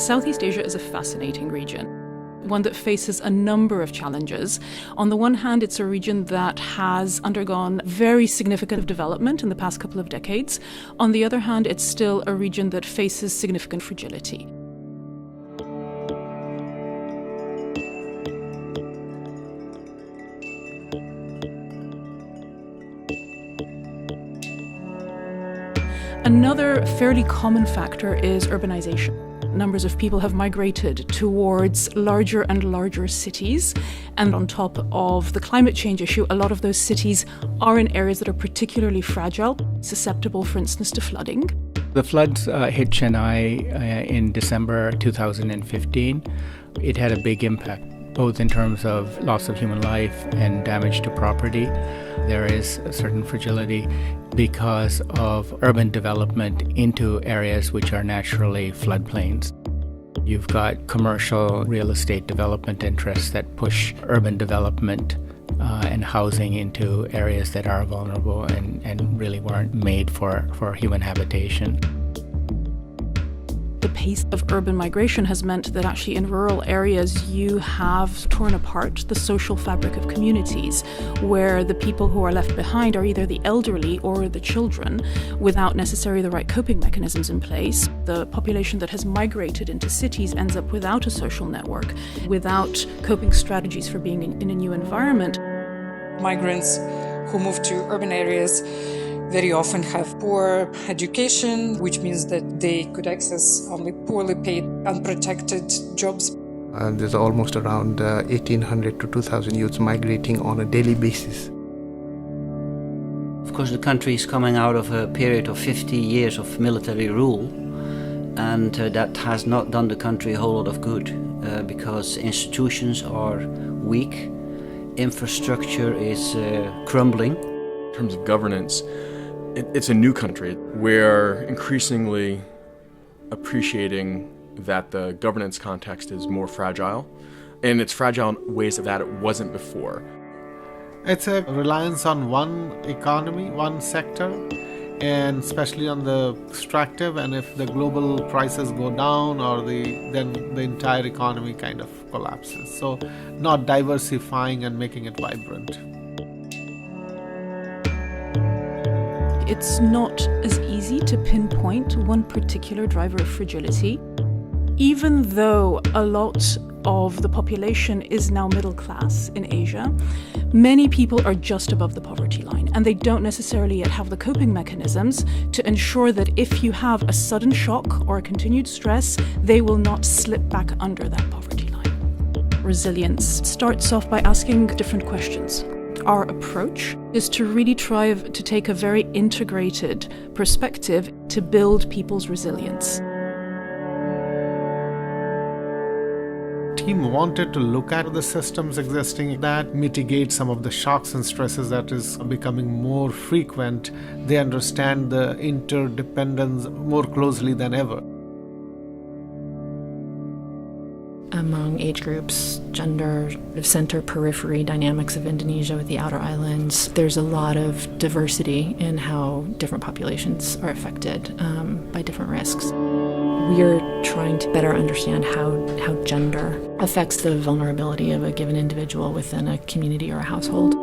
Southeast Asia is a fascinating region, one that faces a number of challenges. On the one hand, it's a region that has undergone very significant development in the past couple of decades. On the other hand, it's still a region that faces significant fragility. Another fairly common factor is urbanization. Numbers of people have migrated towards larger and larger cities. And on top of the climate change issue, a lot of those cities are in areas that are particularly fragile, susceptible, for instance, to flooding. The floods hit Chennai in December 2015. It had a big impact, both in terms of loss of human life and damage to property. There is a certain fragility because of urban development into areas which are naturally floodplains. You've got commercial real estate development interests that push urban development and housing into areas that are vulnerable and really weren't made for human habitation. The pace of urban migration has meant that actually in rural areas you have torn apart the social fabric of communities, where the people who are left behind are either the elderly or the children without necessarily the right coping mechanisms in place. The population that has migrated into cities ends up without a social network, without coping strategies for being in a new environment. Migrants who move to urban areas very often have poor education, which means that they could access only poorly paid, unprotected jobs. There's almost around 1,800 to 2,000 youths migrating on a daily basis. Of course, the country is coming out of a period of 50 years of military rule, and that has not done the country a whole lot of good because institutions are weak, infrastructure is crumbling. In terms of governance, it's a new country. We're increasingly appreciating that the governance context is more fragile, and it's fragile in ways that it wasn't before. It's a reliance on one economy, one sector, and especially on the extractive, and if the global prices go down then the entire economy kind of collapses. So not diversifying and making it vibrant. It's not as easy to pinpoint one particular driver of fragility. Even though a lot of the population is now middle class in Asia, many people are just above the poverty line, and they don't necessarily yet have the coping mechanisms to ensure that if you have a sudden shock or a continued stress, they will not slip back under that poverty line. Resilience starts off by asking different questions. Our approach is to really try to take a very integrated perspective to build people's resilience. Team wanted to look at the systems existing that mitigate some of the shocks and stresses that is becoming more frequent. They understand the interdependence more closely than ever. Among age groups, gender, center, periphery dynamics of Indonesia with the outer islands, there's a lot of diversity in how different populations are affected by different risks. We're trying to better understand how gender affects the vulnerability of a given individual within a community or a household.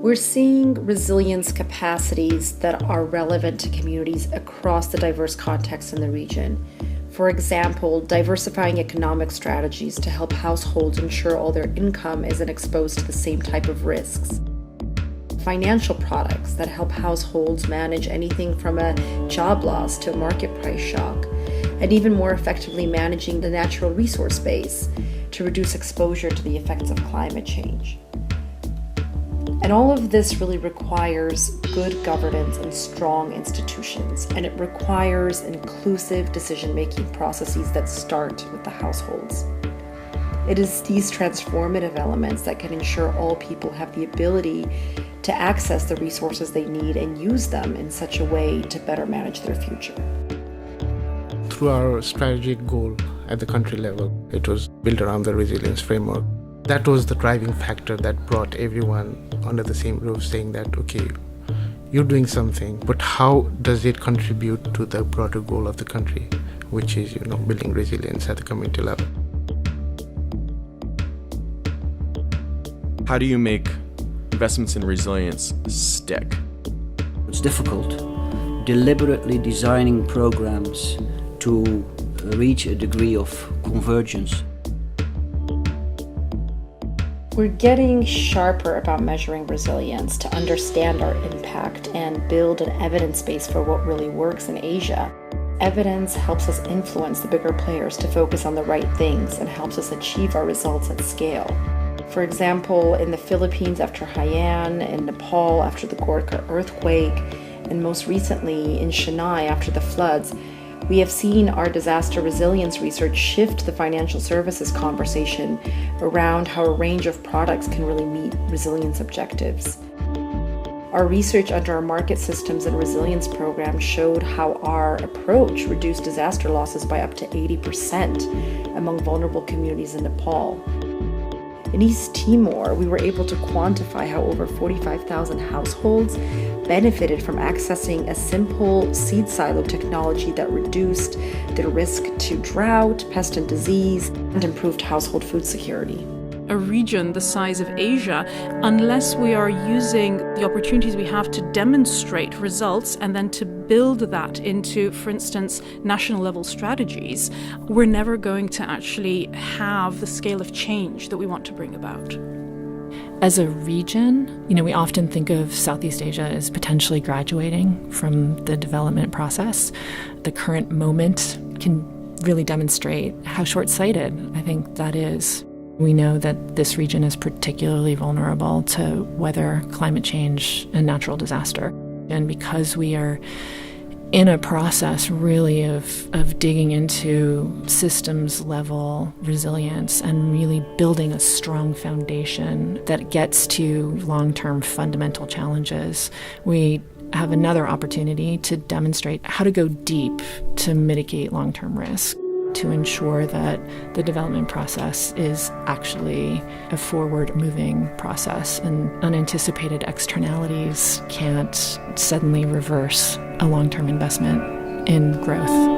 We're seeing resilience capacities that are relevant to communities across the diverse contexts in the region. For example, diversifying economic strategies to help households ensure all their income isn't exposed to the same type of risks. Financial products that help households manage anything from a job loss to a market price shock, and even more effectively managing the natural resource base to reduce exposure to the effects of climate change. And all of this really requires good governance and strong institutions, and it requires inclusive decision-making processes that start with the households. It is these transformative elements that can ensure all people have the ability to access the resources they need and use them in such a way to better manage their future. Through our strategic goal at the country level, it was built around the resilience framework. That was the driving factor that brought everyone under the same roof, saying that, okay, you're doing something, but how does it contribute to the broader goal of the country, which is, building resilience at the community level? How do you make investments in resilience stick? It's difficult. Deliberately designing programs to reach a degree of convergence. We're getting sharper about measuring resilience to understand our impact and build an evidence base for what really works in Asia. Evidence helps us influence the bigger players to focus on the right things and helps us achieve our results at scale. For example, in the Philippines after Haiyan, in Nepal after the Gorkha earthquake, and most recently in Chennai after the floods, we have seen our disaster resilience research shift the financial services conversation around how a range of products can really meet resilience objectives. Our research under our market systems and resilience program showed how our approach reduced disaster losses by up to 80% among vulnerable communities in Nepal. In East Timor, we were able to quantify how over 45,000 households benefited from accessing a simple seed silo technology that reduced their risk to drought, pest and disease, and improved household food security. A region the size of Asia, unless we are using the opportunities we have to demonstrate results and then to build that into, for instance, national level strategies, we're never going to actually have the scale of change that we want to bring about. As a region, we often think of Southeast Asia as potentially graduating from the development process. The current moment can really demonstrate how short-sighted I think that is. We know that this region is particularly vulnerable to weather, climate change, and natural disaster. And because we are in a process really of digging into systems level resilience and really building a strong foundation that gets to long-term fundamental challenges, we have another opportunity to demonstrate how to go deep to mitigate long-term risk, to ensure that the development process is actually a forward-moving process and unanticipated externalities can't suddenly reverse a long-term investment in growth.